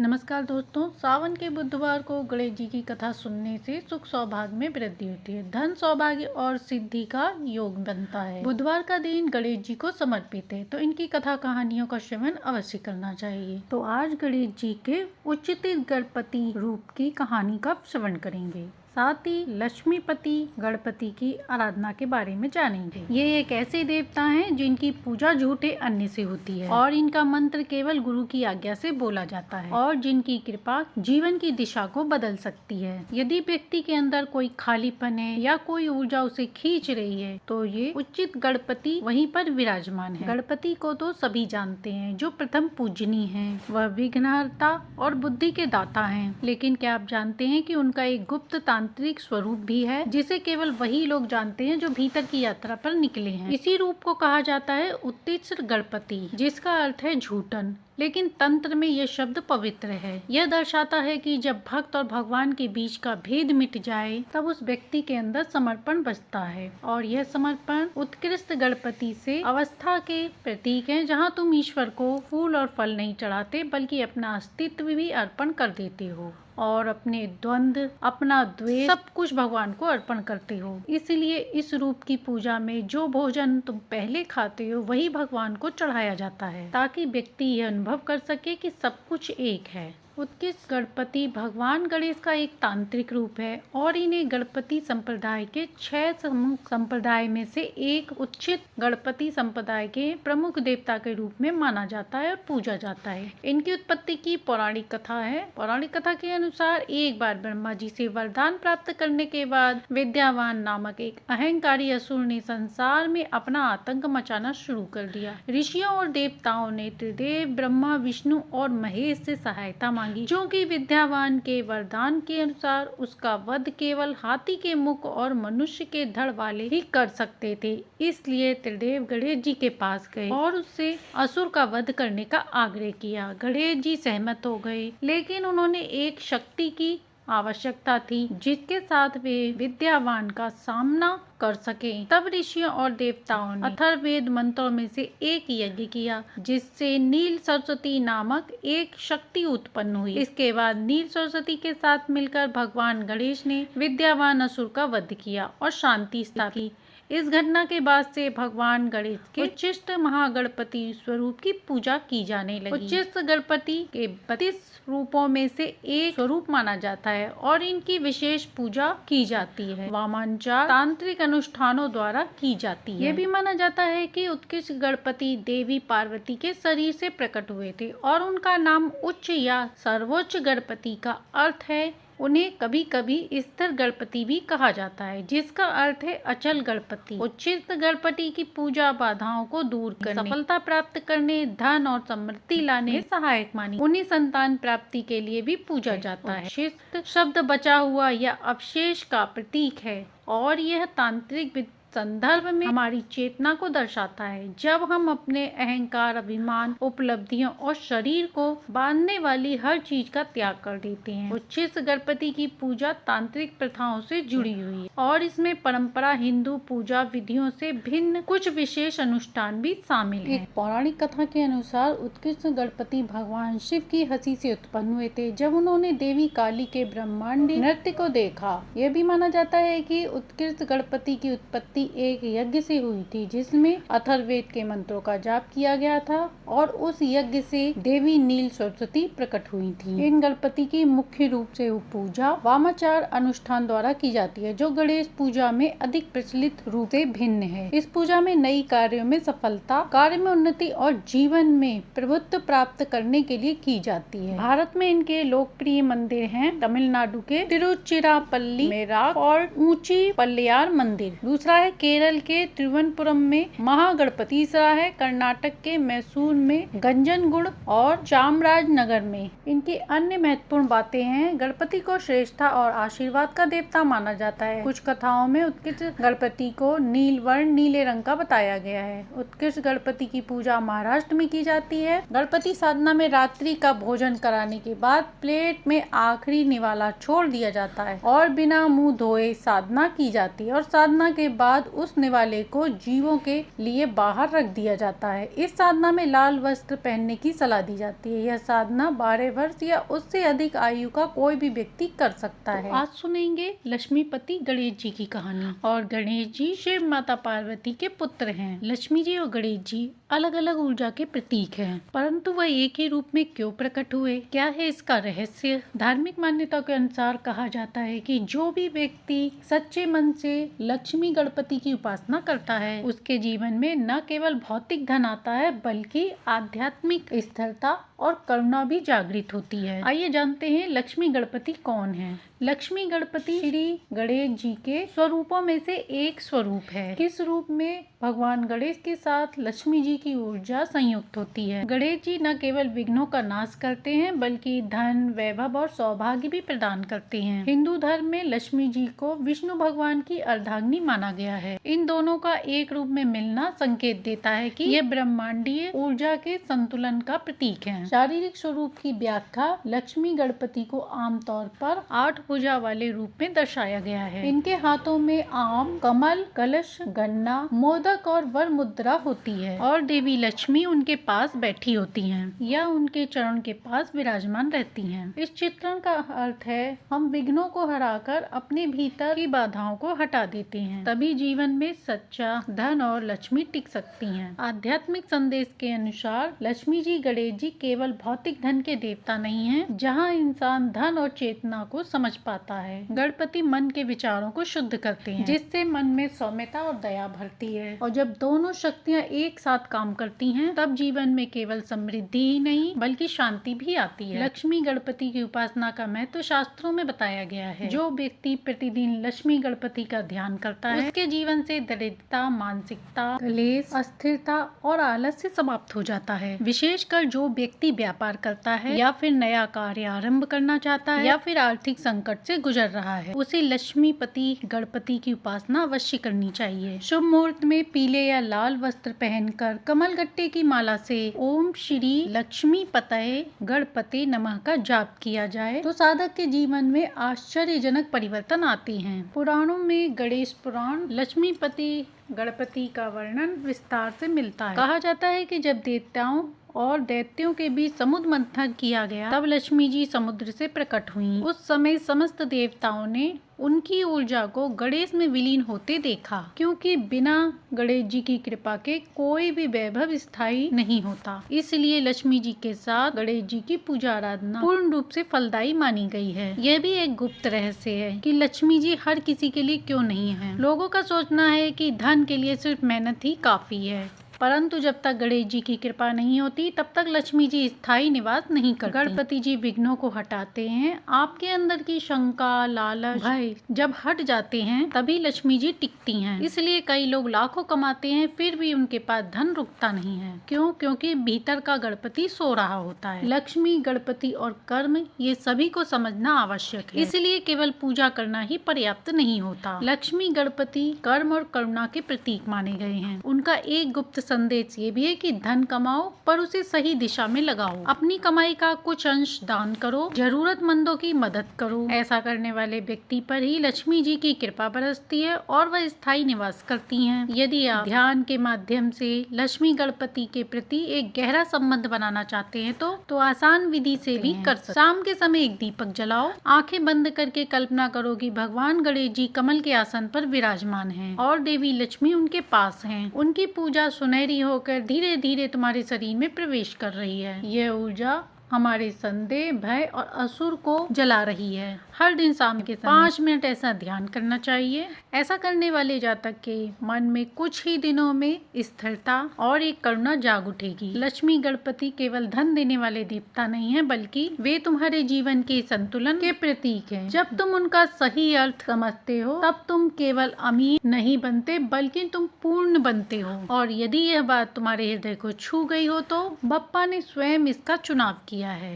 नमस्कार दोस्तों, सावन के बुधवार को गणेश जी की कथा सुनने से सुख सौभाग्य में वृद्धि होती है। धन सौभाग्य और सिद्धि का योग बनता है। बुधवार का दिन गणेश जी को समर्पित है, तो इनकी कथा कहानियों का श्रवण अवश्य करना चाहिए। तो आज गणेश जी के उचित गणपति रूप की कहानी का श्रवण करेंगे। साथ ही लक्ष्मीपति गणपति की आराधना के बारे में जानेंगे। ये एक ऐसे देवता हैं जिनकी पूजा झूठे अन्य से होती है और इनका मंत्र केवल गुरु की आज्ञा से बोला जाता है और जिनकी कृपा जीवन की दिशा को बदल सकती है। यदि व्यक्ति के अंदर कोई खालीपन है या कोई ऊर्जा उसे खींच रही है तो ये उचित गणपति वहीं पर विराजमान है। गणपति को तो सभी जानते हैं, जो प्रथम पूजनीय हैं। वह विघ्नहर्ता और बुद्धि के दाता हैं। लेकिन क्या आप जानते हैं कि उनका एक गुप्त तांत्रिक स्वरूप भी है जिसे केवल वही लोग जानते हैं जो भीतर की यात्रा पर निकले हैं। इसी रूप को कहा जाता है उत्तिच्र गणपति, जिसका अर्थ है झूठन। लेकिन तंत्र में यह शब्द पवित्र है। यह दर्शाता है कि जब भक्त और भगवान के बीच का भेद मिट जाए तब उस व्यक्ति के अंदर समर्पण बचता है और यह समर्पण उत्कृष्ट गणपति से अवस्था के प्रतीक है, जहाँ तुम ईश्वर को फूल और फल नहीं चढ़ाते बल्कि अपना अस्तित्व भी अर्पण कर देते हो और अपने द्वंद्व, अपना द्वेष, सब कुछ भगवान को अर्पण करते हो। इसलिए इस रूप की पूजा में जो भोजन तुम पहले खाते हो वही भगवान को चढ़ाया जाता है, ताकि व्यक्ति यह अनुभव कर सके कि सब कुछ एक है। उत्कृष्ट गणपति भगवान गणेश का एक तांत्रिक रूप है और इन्हें गणपति संप्रदाय के 6 प्रमुख संप्रदाय में से एक उच्चित गणपति संप्रदाय के प्रमुख देवता के रूप में माना जाता है और पूजा जाता है। इनकी उत्पत्ति की पौराणिक कथा है। पौराणिक कथा के अनुसार एक बार ब्रह्मा जी से वरदान प्राप्त करने के बाद विद्यावान नामक एक अहंकारी असुर ने संसार में अपना आतंक मचाना शुरू कर दिया। ऋषियों और देवताओं ने त्रिदेव ब्रह्मा, विष्णु और महेश से सहायता मांगी, जो कि विद्यावान के वरदान के अनुसार उसका वध केवल हाथी के मुख और मनुष्य के धड़ वाले ही कर सकते थे। इसलिए त्रिदेव गणेश जी के पास गए और उससे असुर का वध करने का आग्रह किया। गणेश जी सहमत हो गए, लेकिन उन्होंने एक शक्ति की आवश्यकता थी जिसके साथ वे विद्यावान का सामना कर सके। तब ऋषियों और देवताओं ने अथर्ववेद मंत्रों में से एक यज्ञ किया, जिससे नील सरस्वती नामक एक शक्ति उत्पन्न हुई। इसके बाद नील सरस्वती के साथ मिलकर भगवान गणेश ने विद्यावान असुर का वध किया और शांति स्थापित। इस घटना के बाद से भगवान गणेश के उच्चिष्ट महागणपति स्वरूप की पूजा की जाने लगी। उच्चिष्ट गणपति के 32 रूपों में से एक स्वरूप माना जाता है और इनकी विशेष पूजा की जाती है। वामाचार तांत्रिक अनुष्ठानों द्वारा की जाती है। यह भी माना जाता है कि उत्कृष्ट गणपति देवी पार्वती के शरीर से प्रकट हुए थे और उनका नाम उच्च या सर्वोच्च गणपति का अर्थ है। उन्हें कभी कभी स्थिर गणपति भी कहा जाता है, जिसका अर्थ है अचल गणपति। उच्चिष्ट गणपति की पूजा बाधाओं को दूर करने, सफलता प्राप्त करने, धन और समृद्धि लाने में सहायक मानी। उन्हें संतान प्राप्ति के लिए भी पूजा जाता है। उच्चिष्ट शब्द बचा हुआ या अवशेष का प्रतीक है और यह तांत्रिक संदर्भ में हमारी चेतना को दर्शाता है। जब हम अपने अहंकार, अभिमान, उपलब्धियों और शरीर को बांधने वाली हर चीज का त्याग कर देते हैं। उच्चिष्ट गणपति की पूजा तांत्रिक प्रथाओं से जुड़ी हुई है और इसमें परंपरा हिंदू पूजा विधियों से भिन्न कुछ विशेष अनुष्ठान भी शामिल हैं। एक पौराणिक कथा के अनुसार उत्कृष्ट गणपति भगवान शिव की हंसी से उत्पन्न हुए थे जब उन्होंने देवी काली के ब्रह्मांडी नृत्य को देखा। यह भी माना जाता है कि उत्कृष्ट गणपति की उत्पत्ति एक यज्ञ से हुई थी, जिसमें अथर्ववेद के मंत्रों का जाप किया गया था और उस यज्ञ से देवी नील सरस्वती प्रकट हुई थी। इन गणपति की मुख्य रूप से पूजा वामाचार अनुष्ठान द्वारा की जाती है, जो गणेश पूजा में अधिक प्रचलित रूप से भिन्न है। इस पूजा में नई कार्यों में सफलता, कार्य में उन्नति और जीवन में प्रभुत्व प्राप्त करने के लिए की जाती है। भारत में इनके लोकप्रिय मंदिर हैं तमिलनाडु के तिरुचिरापल्ली में राग और ऊंची पल्लियार मंदिर। दूसरा है केरल के तिरुवनंतपुरम में महागणपति। तीसरा है कर्नाटक के मैसूर में गंजनगुड़ और चामराजनगर में। इनकी अन्य महत्वपूर्ण बातें हैं। गणपति को श्रेष्ठता और आशीर्वाद का देवता माना जाता है। कुछ कथाओं में उत्कृष्ट गणपति को नीलवर्ण नीले रंग का बताया गया है। उत्कृष्ट गणपति की पूजा महाराष्ट्र में की जाती है। गणपति साधना में रात्रि का भोजन कराने के बाद प्लेट में आखिरी निवाला छोड़ दिया जाता है और बिना मुंह धोए साधना की जाती है और साधना के बाद बाद उस निवाले को जीवों के लिए बाहर रख दिया जाता है। इस साधना में लाल वस्त्र पहनने की सलाह दी जाती है। यह साधना 12 वर्ष या उससे अधिक आयु का कोई भी व्यक्ति कर सकता है। आज सुनेंगे लक्ष्मीपति गणेश जी की कहानी। और गणेश जी शिव माता पार्वती के पुत्र हैं। लक्ष्मी जी और गणेश जी अलग अलग ऊर्जा के प्रतीक हैं, परंतु वह एक ही रूप में क्यों प्रकट हुए? क्या है इसका रहस्य? धार्मिक मान्यता के अनुसार कहा जाता है कि जो भी व्यक्ति सच्चे मन से लक्ष्मी गणपति की उपासना करता है, उसके जीवन में न केवल भौतिक धन आता है, बल्कि आध्यात्मिक स्थिरता और करुणा भी जागृत होती है। आइए जानते हैं लक्ष्मी गणपति कौन है। लक्ष्मी गणपति श्री गणेश जी के स्वरूपों में से एक स्वरूप है। किस रूप में? भगवान गणेश के साथ लक्ष्मी जी की ऊर्जा संयुक्त होती है। गणेश जी न केवल विघ्नों का नाश करते हैं, बल्कि धन, वैभव और सौभाग्य भी प्रदान करते हैं। हिंदू धर्म में लक्ष्मी जी को विष्णु भगवान की अर्धांगिनी माना गया है। इन दोनों का एक रूप में मिलना संकेत देता है कि ये ब्रह्मांडीय ऊर्जा के संतुलन का प्रतीक है। शारीरिक स्वरूप की व्याख्या लक्ष्मी गणपति को आमतौर पर 8 भुजा वाले रूप में दर्शाया गया है। इनके हाथों में आम, कमल, कलश, गन्ना, मोदक और वर मुद्रा होती है और देवी लक्ष्मी उनके पास बैठी होती हैं या उनके चरण के पास विराजमान रहती हैं। इस चित्रण का अर्थ है हम विघ्नों को हराकर अपने भीतर की बाधाओं को हटा देते हैं, तभी जीवन में सच्चा धन और लक्ष्मी टिक सकती हैं। आध्यात्मिक संदेश के अनुसार लक्ष्मी जी गणेश जी केवल भौतिक धन के देवता नहीं हैं, जहां इंसान धन और चेतना को समझ पाता है। गणपति मन के विचारों को शुद्ध करते हैं, जिससे मन में सौम्यता और दया भरती है। और जब दोनों शक्तियां एक साथ काम करती हैं, तब जीवन में केवल समृद्धि ही नहीं बल्कि शांति भी आती है। लक्ष्मी गणपति की उपासना का महत्व शास्त्रों में बताया गया है। जो व्यक्ति प्रतिदिन लक्ष्मी गणपति का ध्यान करता है, उसके जीवन से दरिद्रता, मानसिकता, क्लेश, अस्थिरता और आलस्य समाप्त हो जाता है। विशेषकर जो व्यक्ति व्यापार करता है या फिर नया कार्य आरंभ करना चाहता है या फिर आर्थिक संकट से गुजर रहा है, उसे लक्ष्मीपति गणपति की उपासना अवश्य करनी चाहिए। शुभ मुहूर्त में पीले या लाल वस्त्र पहनकर कमल गट्टे की माला से ओम श्री लक्ष्मी पतये गणपते नमः का जाप किया जाए तो साधक के जीवन में आश्चर्यजनक परिवर्तन आते हैं। पुराणों में गणेश पुराण लक्ष्मीपति गणपति का वर्णन विस्तार से मिलता है। कहा जाता है कि जब देवताओं और दैत्यों के बीच समुद्र मंथन किया गया, तब लक्ष्मी जी समुद्र से प्रकट हुईं। उस समय समस्त देवताओं ने उनकी ऊर्जा को गणेश में विलीन होते देखा, क्योंकि बिना गणेश जी की कृपा के कोई भी वैभव स्थायी नहीं होता। इसलिए लक्ष्मी जी के साथ गणेश जी की पूजा आराधना पूर्ण रूप से फलदायी मानी गई है। यह भी एक गुप्त रहस्य है कि लक्ष्मी जी हर किसी के लिए क्यों नहीं है। लोगों का सोचना है कि धन के लिए सिर्फ मेहनत ही काफी है, परंतु जब तक गणेश जी की कृपा नहीं होती, तब तक लक्ष्मी जी स्थायी निवास नहीं करती। गणपति जी विघ्नों को हटाते हैं। आपके अंदर की शंका, लालच, भय जब हट जाते हैं, तभी लक्ष्मी जी टिकती हैं। इसलिए कई लोग लाखों कमाते हैं, फिर भी उनके पास धन रुकता नहीं है। क्यों? क्योंकि भीतर का गणपति सो रहा होता है। लक्ष्मी, गणपति और कर्म, ये सभी को समझना आवश्यक है। इसलिए केवल पूजा करना ही पर्याप्त नहीं होता। लक्ष्मी गणपति कर्म और करुणा के प्रतीक माने गए हैं। उनका एक गुप्त संदेश ये भी है कि धन कमाओ, पर उसे सही दिशा में लगाओ। अपनी कमाई का कुछ अंश दान करो, जरूरतमंदों की मदद करो। ऐसा करने वाले व्यक्ति पर ही लक्ष्मी जी की कृपा बरसती है और वह स्थायी निवास करती हैं। यदि आप ध्यान के माध्यम से लक्ष्मी गणपति के प्रति एक गहरा संबंध बनाना चाहते हैं तो आसान विधि से भी कर सकते। शाम के समय एक दीपक जलाओ, आंखें बंद करके कल्पना करो कि भगवान गणेश जी कमल के आसन पर विराजमान हैं और देवी लक्ष्मी उनके पास हैं। उनकी पूजा सुनहरी होकर धीरे धीरे तुम्हारे शरीर में प्रवेश कर रही है। यह ऊर्जा हमारे संदेह, भय और असुर को जला रही है। हर दिन शाम के समय 5 मिनट ऐसा ध्यान करना चाहिए। ऐसा करने वाले जातक के मन में कुछ ही दिनों में स्थिरता और एक करुणा जाग उठेगी। लक्ष्मी गणपति केवल धन देने वाले देवता नहीं है, बल्कि वे तुम्हारे जीवन के संतुलन के प्रतीक हैं। जब तुम उनका सही अर्थ समझते हो, तब तुम केवल अमीर नहीं बनते, बल्कि तुम पूर्ण बनते हो। और यदि यह बात तुम्हारे हृदय को छू गई हो, तो बप्पा ने स्वयं इसका चुनाव किया है।